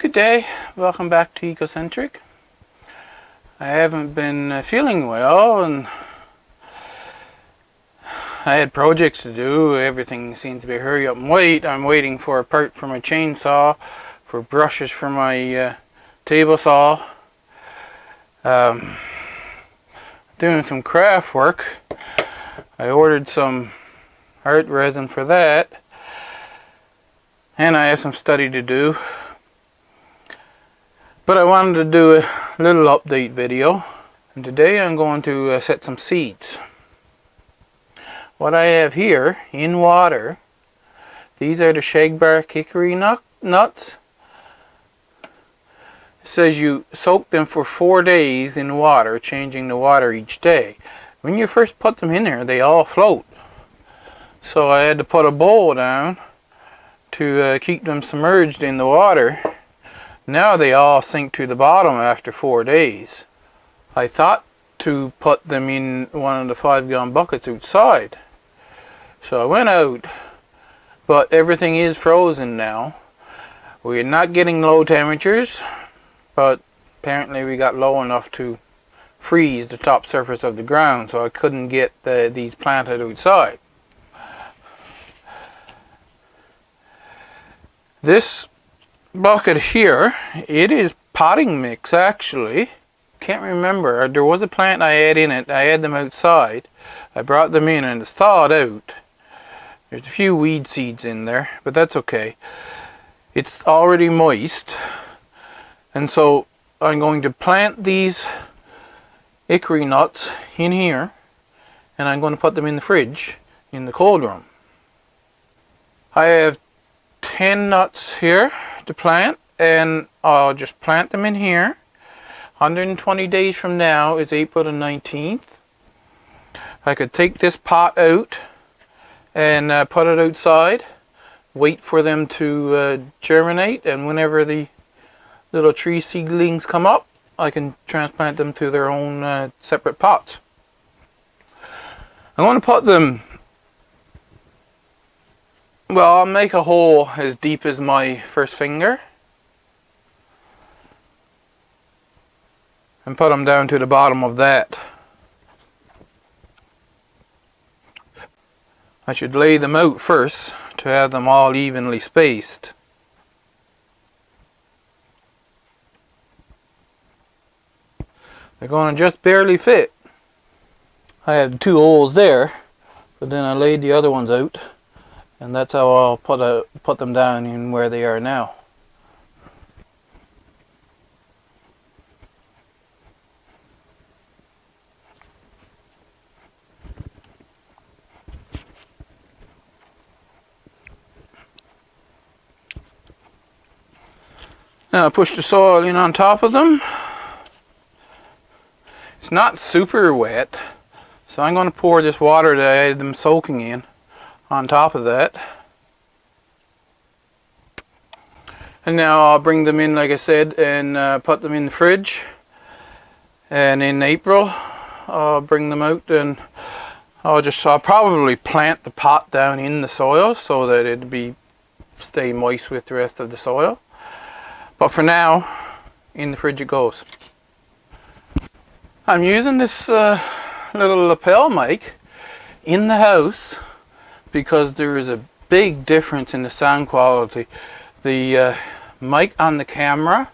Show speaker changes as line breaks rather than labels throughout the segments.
Good day, welcome back to Ecocentric. I haven't been feeling well and I had projects to do. Everything seems to be hurry up and wait. I'm waiting for a part for my chainsaw, for brushes for my table saw. Doing some craft work. I ordered some art resin for that, and I have some study to do. But I wanted to do a little update video, and today I'm going to set some seeds. What I have here in water, these are the shagbark hickory nuts. It says you soak them for 4 days in water, changing the water each day. When you first put them in there, they all float. So I had to put a bowl down to keep them submerged in the water. Now they all sink to the bottom after 4 days. I thought to put them in one of the 5-gallon buckets outside. So I went out, but everything is frozen now. We're not getting low temperatures, but apparently we got low enough to freeze the top surface of the ground, so I couldn't get these planted outside. This bucket here, it is potting mix actually. Can't remember, there was a plant I had in it. I had them outside. I brought them in and it's thawed out. There's a few weed seeds in there, but that's okay. It's already moist, and so I'm going to plant these hickory nuts in here, and I'm going to put them in the fridge in the cold room. I have 10 nuts here to plant, and I'll just plant them in here. 120 days from now is April the 19th. I could take this pot out and put it outside, wait for them to germinate, and whenever the little tree seedlings come up, I can transplant them to their own separate pots. I'm going to put them, well, I'll make a hole as deep as my first finger and put them down to the bottom of that. I should lay them out first to have them all evenly spaced. They're going to just barely fit. I have 2 holes there, but then I laid the other ones out, and that's how I'll put them down in where they are now. Now I push the soil in on top of them. It's not super wet, so I'm going to pour this water that I had them soaking in on top of that. And now I'll bring them in, like I said, and put them in the fridge. And in April, I'll bring them out, and I'll probably plant the pot down in the soil so that it'd stay moist with the rest of the soil. But for now, in the fridge it goes. I'm using this little lapel mic in the house because there is a big difference in the sound quality. The mic on the camera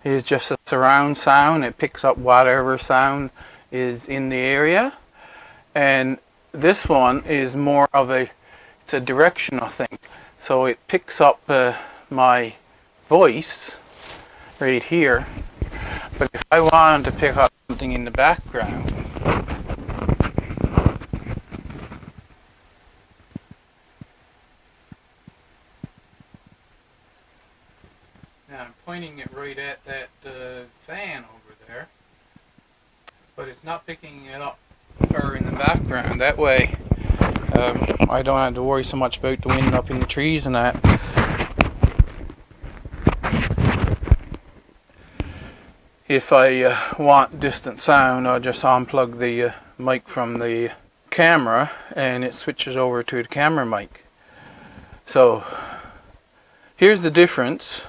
is just a surround sound. It picks up whatever sound is in the area, and this one is more of it's a directional thing, so it picks up my voice right here. But if I wanted to pick up something in the background, now I'm pointing it right at that fan over there, but it's not picking it up far in the background. That way I don't have to worry so much about the wind up in the trees and that. If I want distant sound, I'll just unplug the mic from the camera and it switches over to the camera mic. So here's the difference.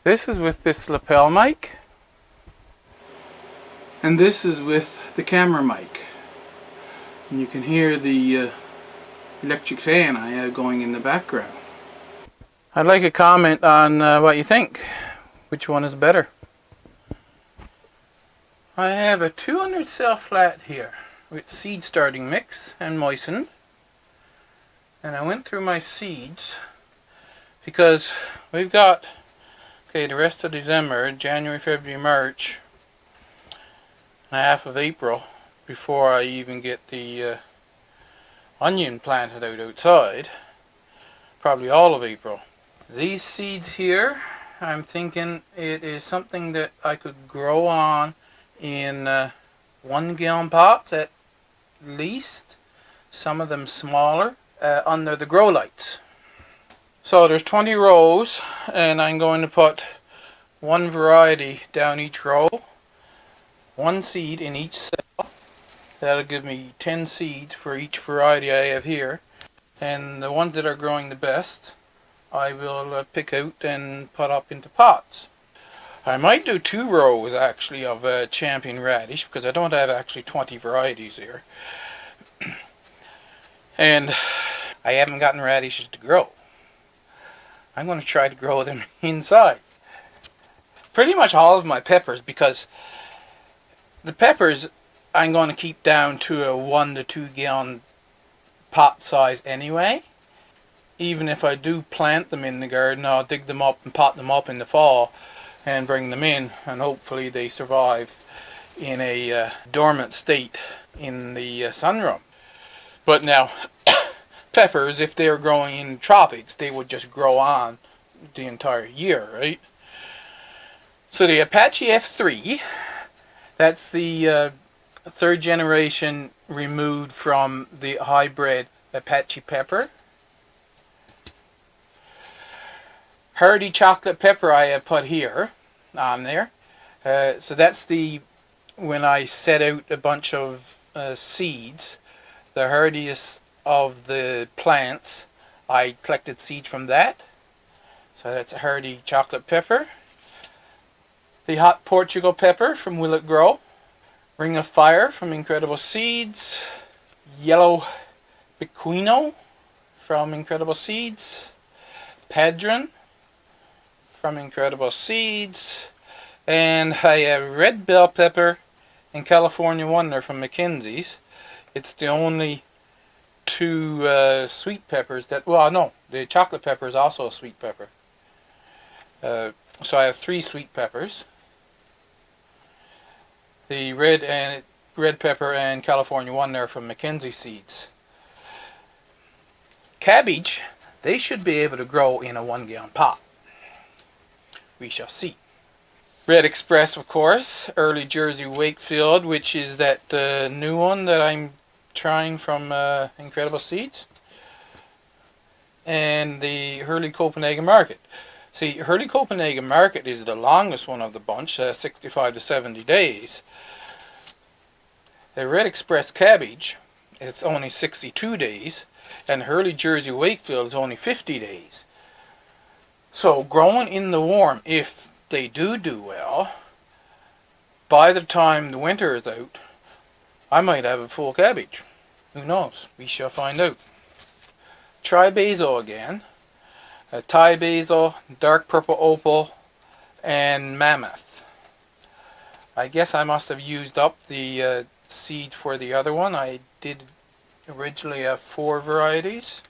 This is with this lapel mic. And this is with the camera mic. And you can hear the electric fan I have going in the background. I'd like a comment on what you think. Which one is better? I have a 200 cell flat here with seed starting mix and moistened. And I went through my seeds because we've got the rest of December, January, February, March, and half of April before I even get the onion planted out outside. Probably all of April. These seeds here, I'm thinking it is something that I could grow on in 1 gallon pots at least. Some of them smaller under the grow lights. So there's 20 rows, and I'm going to put one variety down each row, one seed in each cell. That'll give me 10 seeds for each variety I have here, and the ones that are growing the best I will pick out and put up into pots. I might do 2 rows actually of champion radish because I don't have actually 20 varieties here, and I haven't gotten radishes to grow. I'm going to try to grow them inside. Pretty much all of my peppers, because the peppers I'm going to keep down to a 1 to 2 gallon pot size anyway. Even if I do plant them in the garden, I'll dig them up and pot them up in the fall and bring them in, and hopefully they survive in a dormant state in the sunroom. But now, peppers, if they're growing in tropics, they would just grow on the entire year, right? So the Apache F3, that's the 3rd generation removed from the hybrid Apache pepper. Hardy chocolate pepper I have put here on there. So that's the, when I set out a bunch of seeds, the hardiest of the plants, I collected seeds from that. So that's a hardy chocolate pepper. The hot Portugal pepper from Will It Grow. Ring of Fire from Incredible Seeds. Yellow Pequino from Incredible Seeds. Padron from Incredible Seeds. And I have red bell pepper and California Wonder from Mackenzie's. It's the only 2 sweet peppers that, well, no, the chocolate pepper is also a sweet pepper. So I have 3 sweet peppers. The red pepper and California Wonder from Mackenzie Seeds. Cabbage, they should be able to grow in a 1 gallon pot. We shall see. Red Express, of course, Early Jersey Wakefield, which is that new one that I'm trying from Incredible Seeds. And the Hurley Copenhagen Market. See, Hurley Copenhagen Market is the longest one of the bunch, 65 to 70 days. The Red Express Cabbage, it's only 62 days, and Hurley Jersey Wakefield is only 50 days. So growing in the warm, if they do well, by the time the winter is out, I might have a full cabbage. Who knows? We shall find out. Try basil again. Thai basil, dark purple opal, and mammoth. I guess I must have used up the seed for the other one. I did originally have 4 varieties.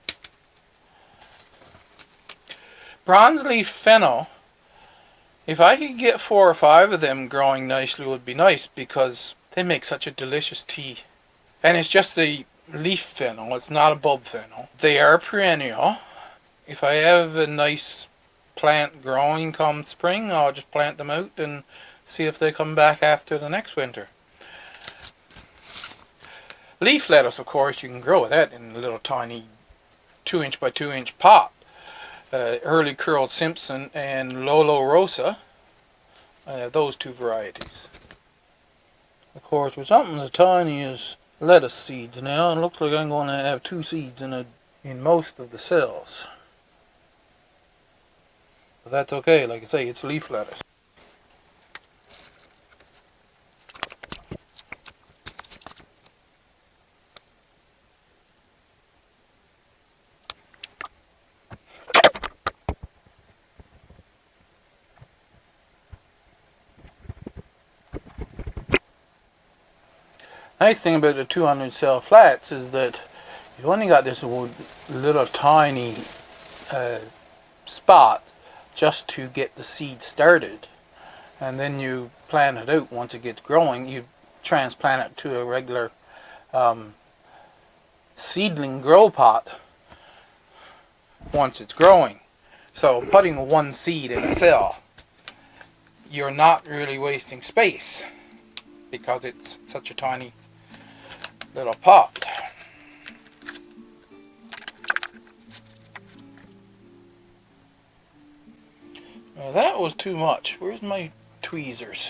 Bronze leaf fennel, if I could get 4 or 5 of them growing nicely would be nice, because they make such a delicious tea. And it's just the leaf fennel, it's not a bulb fennel. They are perennial. If I have a nice plant growing come spring, I'll just plant them out and see if they come back after the next winter. Leaf lettuce, of course, you can grow that in a little tiny 2-inch by 2-inch pot. Early Curled Simpson and Lolo Rosa, those 2 varieties. Of course, with something as tiny as lettuce seeds now, it looks like I'm going to have 2 seeds in most of the cells. But that's okay, like I say, it's leaf lettuce. Nice thing about the 200 cell flats is that you've only got this little tiny spot just to get the seed started, and then you plant it out. Once it gets growing, you transplant it to a regular seedling grow pot once it's growing. So putting one seed in a cell, you're not really wasting space because it's such a tiny little pot. Now that was too much. Where's my tweezers?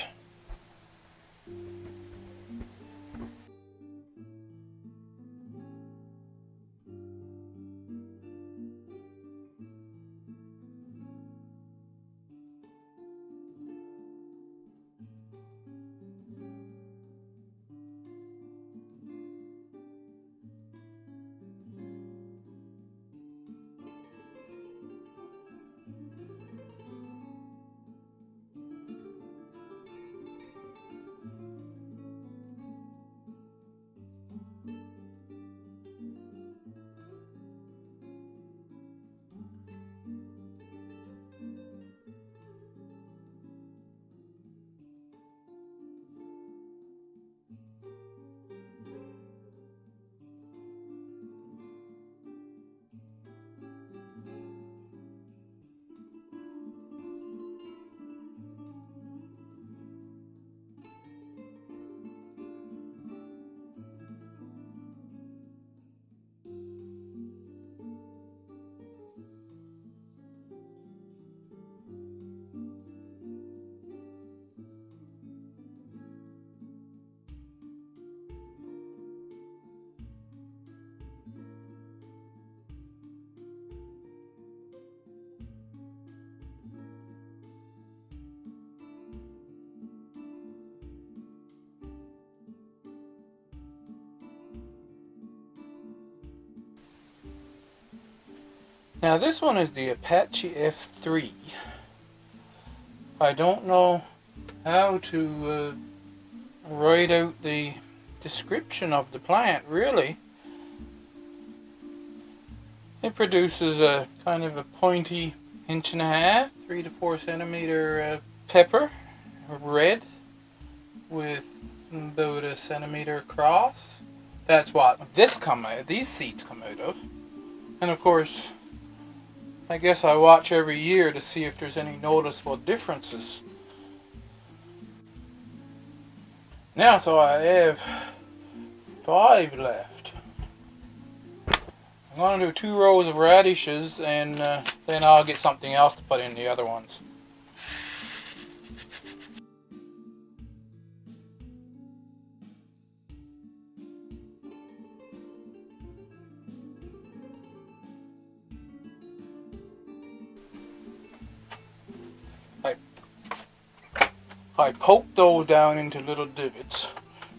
Now this one is the Apache F3. I don't know how to write out the description of the plant, really. It produces a kind of a pointy 1.5 inch, 3 to 4 centimeter pepper, red, with about 1 centimeter across. That's what these seeds come out of. And of course, I guess I watch every year to see if there's any noticeable differences. Now, so I have 5 left. I'm going to do 2 rows of radishes, and then I'll get something else to put in the other ones. I poke those down into little divots.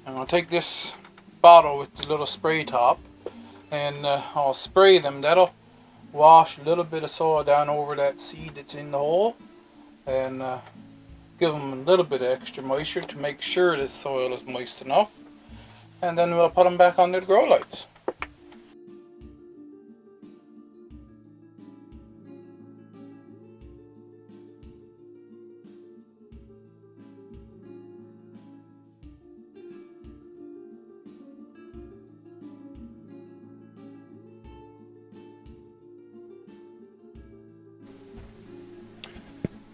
I'm going to take this bottle with the little spray top, and I'll spray them. That'll wash a little bit of soil down over that seed that's in the hole, and give them a little bit of extra moisture to make sure the soil is moist enough. And then we'll put them back on the grow lights.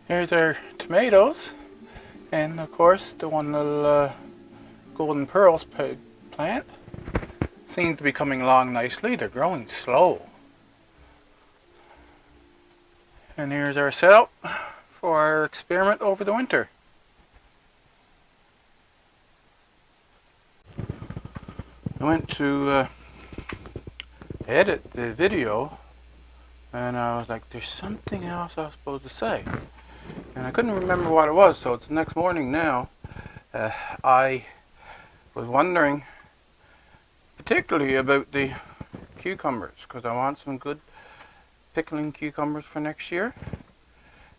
Here's our tomatoes, and of course the one little golden pearls plant seems to be coming along nicely. They're growing slow. And here's our setup for our experiment over the winter. I went to edit the video and I was like, there's something else I was supposed to say, and I couldn't remember what it was. So it's the next morning now. I was wondering particularly about the cucumbers, because I want some good pickling cucumbers for next year,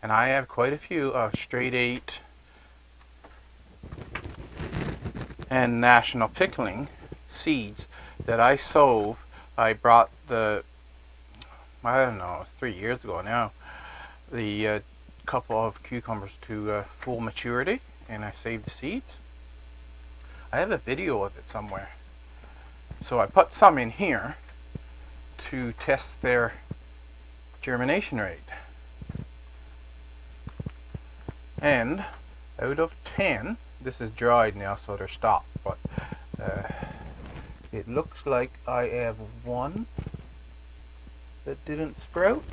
and I have quite a few of straight 8 and national pickling seeds that I sowed. I brought I don't know, 3 years ago now, the couple of cucumbers to full maturity, and I saved the seeds. I have a video of it somewhere. So I put some in here to test their germination rate. And out of 10, this is dried now, so they're stopped, but it looks like I have 1 that didn't sprout,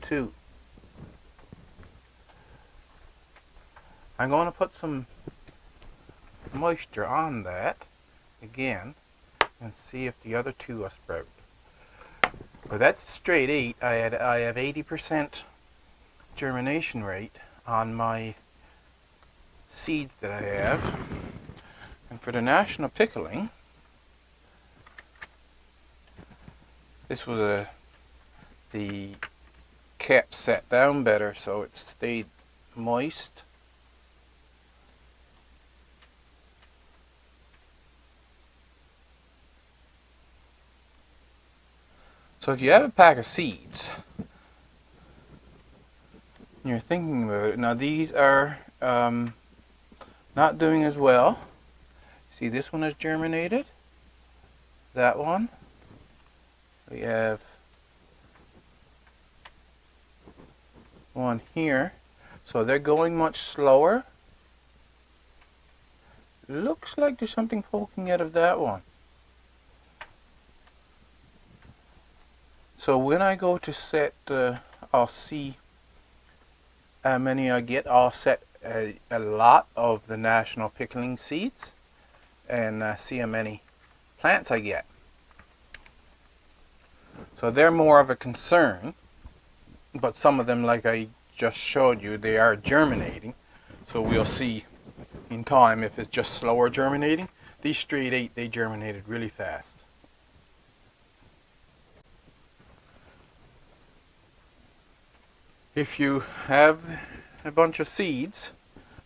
2. I'm going to put some moisture on that again and see if the other 2 will sprout. But that's straight 8. I have 80% germination rate on my seeds that I have. And for the national pickling, this was the cap set down better, so it stayed moist. So if you have a pack of seeds, and you're thinking about it, now these are not doing as well. See, this one has germinated. That one. We have one here. So they're going much slower. Looks like there's something poking out of that one. So when I go to set, I'll see how many I get. I'll set a lot of the national pickling seeds and see how many plants I get. So they're more of a concern, but some of them, like I just showed you, they are germinating. So we'll see in time if it's just slower germinating. These straight 8, they germinated really fast. If you have a bunch of seeds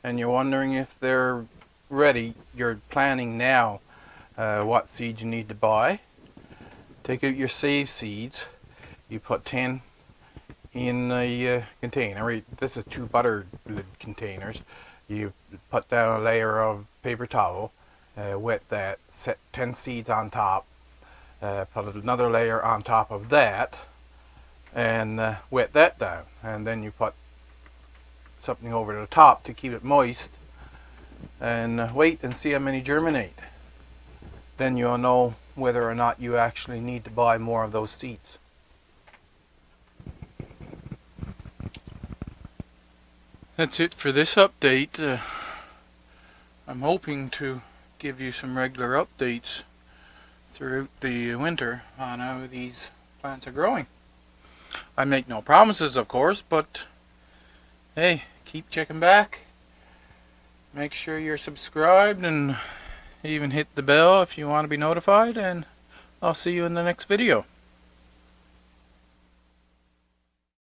and you're wondering if they're ready, you're planning now what seeds you need to buy, take out your save seeds. You put 10 in a container. This is 2 butter lid containers. You put down a layer of paper towel, wet that, set 10 seeds on top, put another layer on top of that, and wet that down, and then you put something over the top to keep it moist, and wait and see how many germinate. Then you'll know whether or not you actually need to buy more of those seeds. That's it for this update. I'm hoping to give you some regular updates throughout the winter on how these plants are growing. I make no promises, of course, but hey, keep checking back. Make sure you're subscribed and even hit the bell if you want to be notified, and I'll see you in the next video.